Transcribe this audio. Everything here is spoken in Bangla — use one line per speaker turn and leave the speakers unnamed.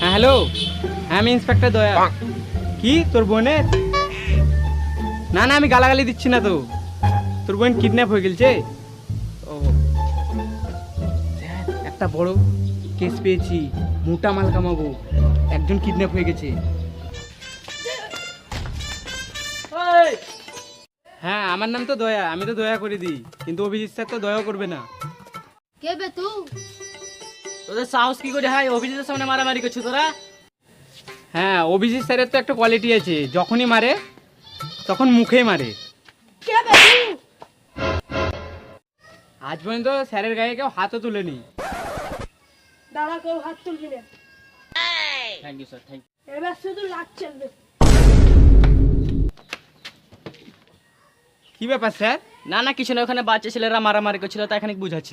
হ্যাঁ হ্যালো, হ্যাঁ আমি ইন্সপেক্টর দয়া। কি তোর বোনের? না না, আমি গালাগালি দিচ্ছি না তো। তোর বোন কিডন্যাপ হয়ে গেছে। ও স্যার, একটা বড় কেস পেয়েছি, মোটা মাল কামাবো। একজন কিডন্যাপ হয়ে গেছে। হ্যাঁ আমার নাম তো দয়া, আমি তো দয়া করে দিই, কিন্তু অভিজিৎ স্যার তো দয়া করবে না।
কে বে তুই?
তোদের সাহস কি করে হয় অভিজিতের সামনে মারামারি করছিস তোরা?
হ্যাঁ অভিজিৎ স্যারের তো একটা কোয়ালিটি আছে, যখনই মারে তখন মুখে মারে।
কে বে তুই?
আজ পর্যন্ত স্যারের গায়ে কেউ হাতও তুলেনি।
দাঁড়া, কেউ হাত তুলবি না।
Thank you sir, thank you.
এবার শুধু লাগ চলবে।
কি ব্যাপার স্যার?
না না কিছু না, ওখানে বাচ্চা ছেলেরা মারামারি করছিল তাই এখানে বুঝাচ্ছি।